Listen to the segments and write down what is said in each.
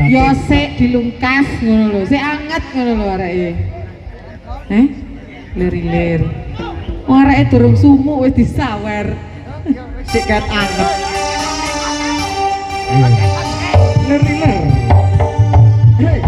Yo sik dilungkas ngono lho, sik anget ngono lho areke. Lir-lir. Wong areke durung sumuk wis disawer. Sik kat anget. Lir-lir. Hey.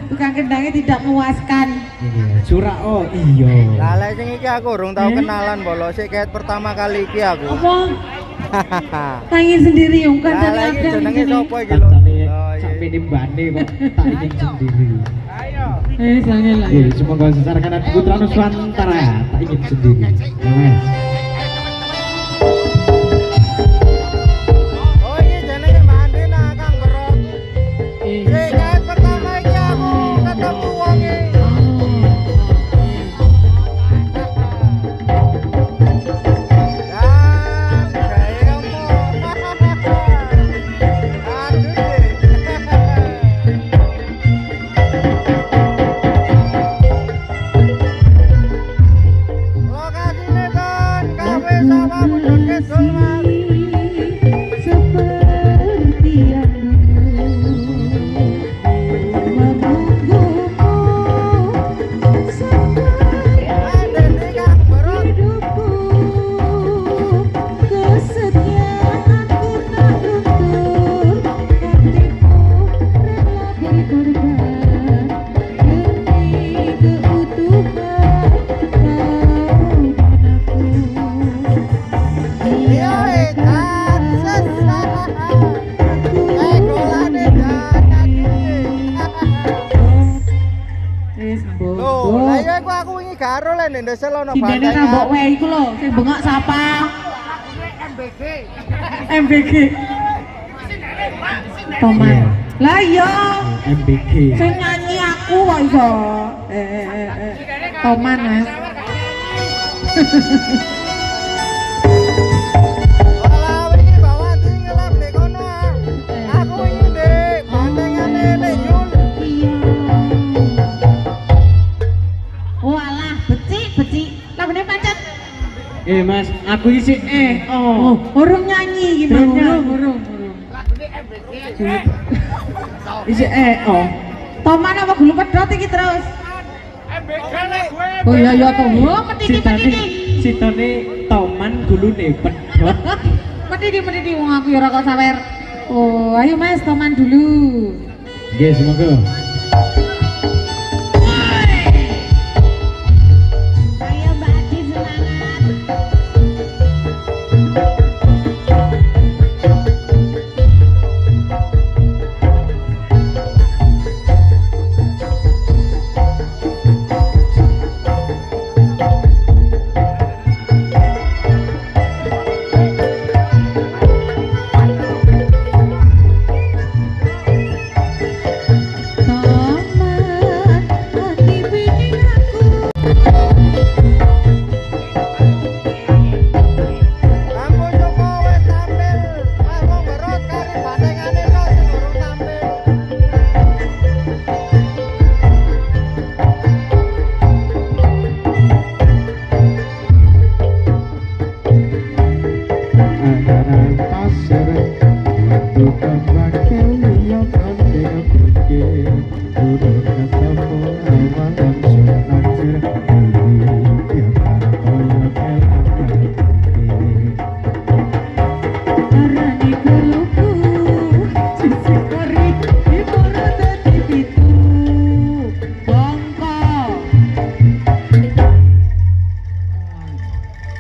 Tukang kendangnya tidak memuaskan. Surak oh iya. Lah lek sing iki aku urung tau kenalan bolo sik ket pertama kali iki aku. Apa? Tangin sendiri yang kan Lah iki jenenge sapa iki lho? Sampai nimbane kok tak ingin sendiri. Ayo. Soalnya lah. Semoga secara kanan putra Nusantara tak ingin sendiri. Amin. Oh iki jenenge Mbak Andina Kang Gerok. Sik ket pertama iki aku ketemu wonge. Ndesel ono bandeng. Sindene rambok wae iku lho, sing bengok sapa? MBG. MBG. Toman. Lah iya. MBG. Sing nyanyi aku kok iso. Toman, Mas. Mas, aku isi urung nyanyi gimana? Urung. Isi Toman apa gulu pedhot iki terus? Oh iya ya toh. Oh, medhi Sitone toman gulune pedhot. medhi wong aku ya ora kok sawer. Oh, ayo Mas toman dulu. Nggih, semoga. Ayo Mbak Adi semangat. Lampu Joko wis tampil. Mas wong gerut kari bandengane kok sing urung tampil. Angaran pasar waktu kembang keliang andeng pergi turun ketemu awal langsung naksir tiap koyo Arani keluku sisi kari ibara dadi pitu bongko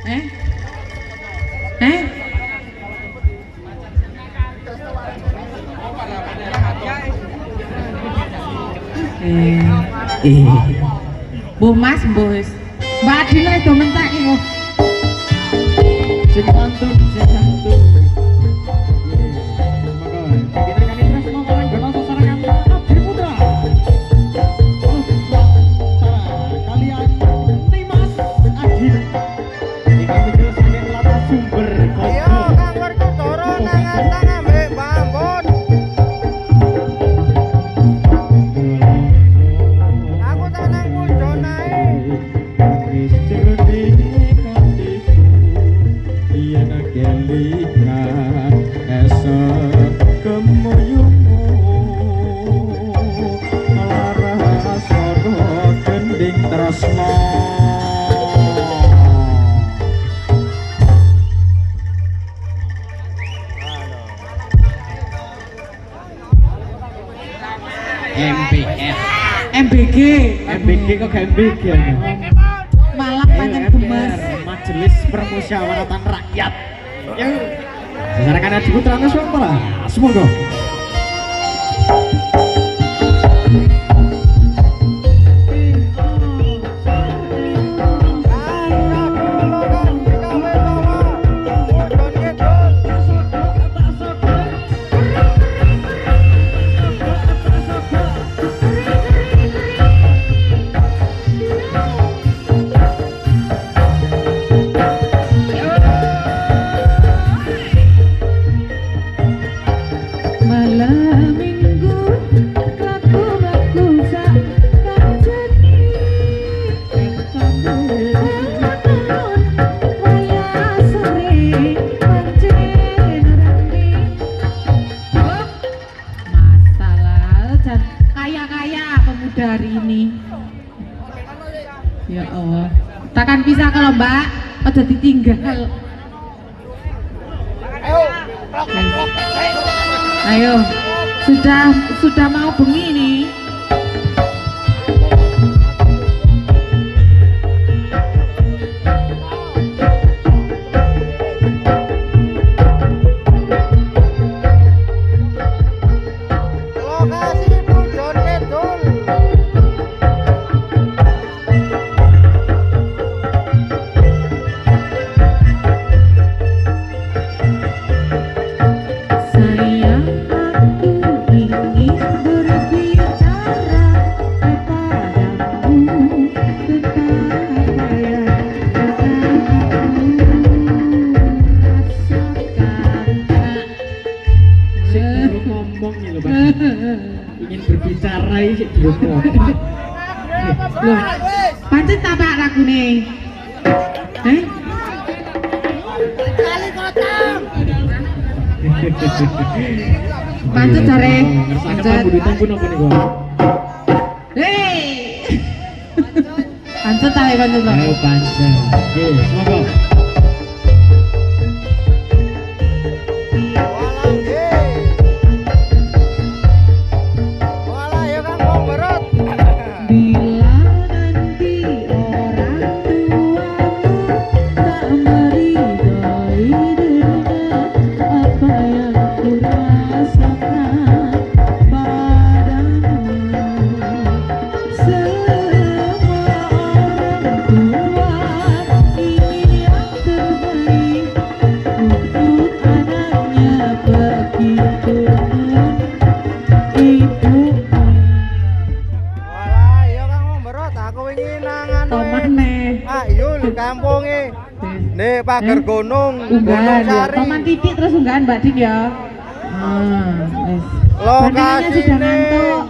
eh Bu Mas bos Mbak Adina itu mentak iki sing santun semoga pimpinan kami terus mau menanggapi sasaran Abdi Putra kalian Dimas Adin ini kami terus ingin latah sumber Iya, Kang Werkudara nangan ambek Mbak Ambon. Aku tak nang pujon ae. Wis cerdik kandiku yen kelikan esok kemuyumu lara soro gending tresno MBF MBG MBG kok gak MBG ya? malah pancen gemes Majelis Permusyawaratan Rakyat. Yuk. Sasaran Adi Putra Nuswantara. Semoga. malam minggu laku sak kanceni waya sore pancen rame masalah dan kaya pemuda hari ini ya Allah takkan bisa kalau Mbak aja ditinggal. Ayo, sudah mau bengi nih. Lokasi pujon kidul. Sayang aku ingin berbicara kepadamu tentang apa yang rasakan. Sik durung ngomong ya lho, Pak. Ingin berbicara iki sik durung ngomong. Loh, pancen tapak lagune. Kali kotang. Pancen jare. Ngersakaken pambudutan pun apa niku? Hei. Pancet ta ya pancet. Ayo pancet. Oke, semoga. Walang he. Walah ya Kang Wong Berot. Bila nanti orang tuamu tak meridai dengan apa yang ku rasakan padamu, semua orang tua ingin yang terbaik untuk anaknya, begitupun ibu. Walah ya Kang Wong Berot, aku wingi nang anu. Tomah neh. Ayul kampunge. Nih pager gunung, Gunung Unggahan ya. Sari. Toman titik terus unggahan Mbak Din ya. Wes. Lokasi Bandingannya sudah nih. ngantuk.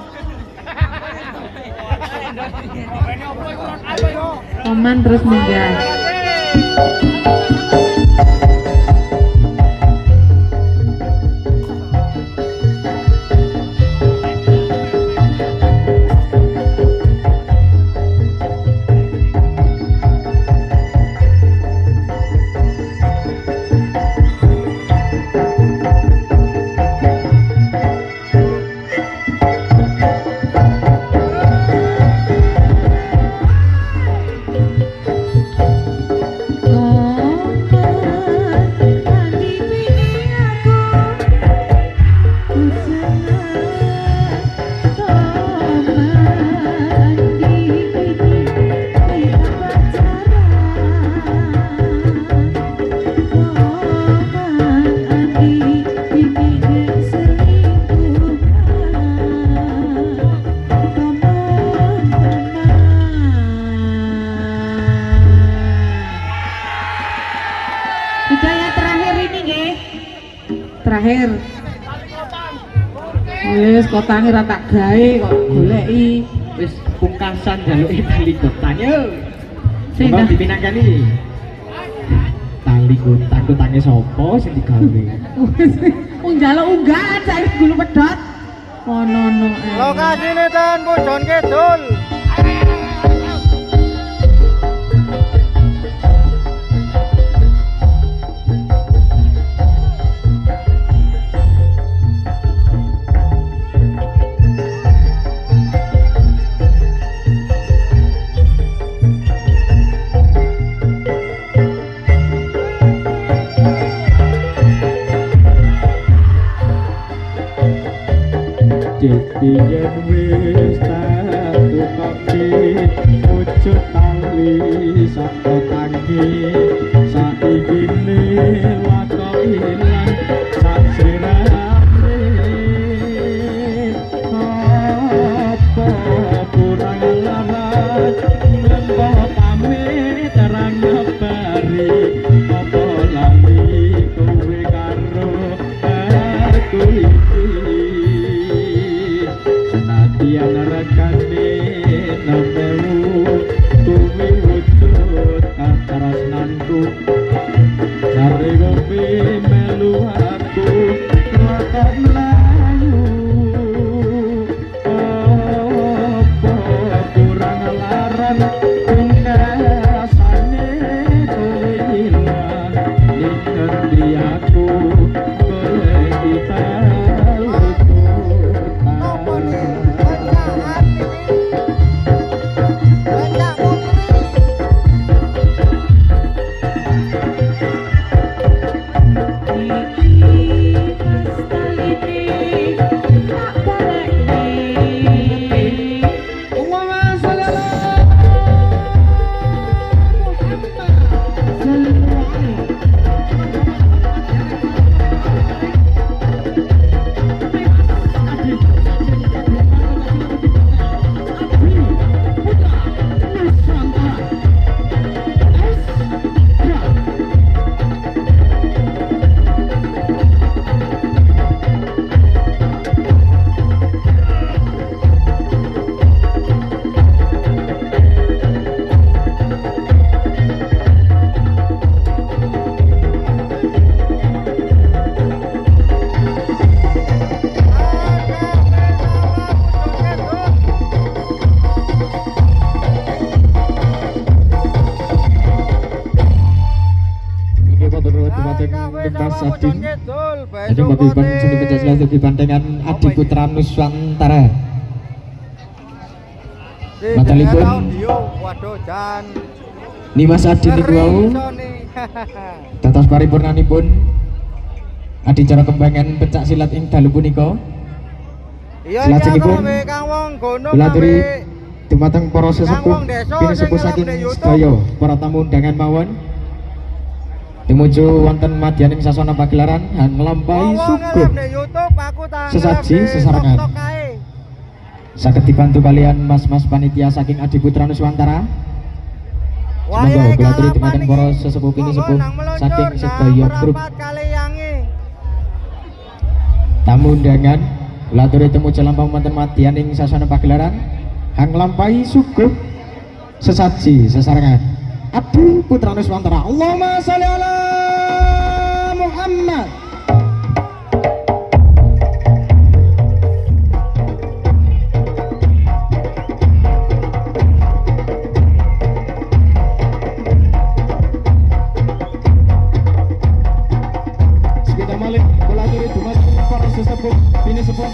Toman terus munggah. Sudah ya terakhir ini nggih. Terakhir. Wis kotange ra tak gawe kok goleki. Wis pungkasan jaluke tali kotang yo. Sing Sing dah. dipinangkan iki. Tali kotang sapa sing digawe? Wong njaluk unggahan saiki gulu pedhot. Ono-ono. Lokasine ten Pujon Kidul. Yen wis tak tukoki wujud tali saka tangki saiki lakok ilang sak sirame apa kurang larat lembo pamit terang bari apa lali kowe karo aku iki senadyan rekane nembemu kuwi wujud katresnanku cari kopi melu aku lakon melayu apa kurang laran pungkasane Mas Adin. Ajeng paguyuban seni pencak silat ugi bantengan Adi Putra Nuswantara. Matalipun. Waduh jan. Nimas Adin niku wau. Dados paripurnanipun adicara kembangan pencak silat ing dalu punika. Iya Lajengipun Kang Wong Gono kula aturi dumateng para sesepuh pinisepuh saking sedaya para tamu undangan mawon. Tumuju wonten madyaning sasana pagelaran han nglampahi suguh sesaji sesarengan. Saged dibantu kalian mas-mas panitia saking Adi Putra Nuswantara. Semoga kula aturi dumateng para sesepuh pinisepuh saking sedaya grup tamu undangan. Kula aturi temu jalampang wonten madyaning sasana pagelaran han nglampahi suguh sesaji sesarengan. Adi Putra Nuswantara. Allahumma sholli ala Muhammad. Sekitar malik kula aturi dumateng para sesepuh pinisepuh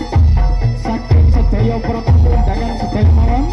saking sedaya para tamu undangan sedaya mawon.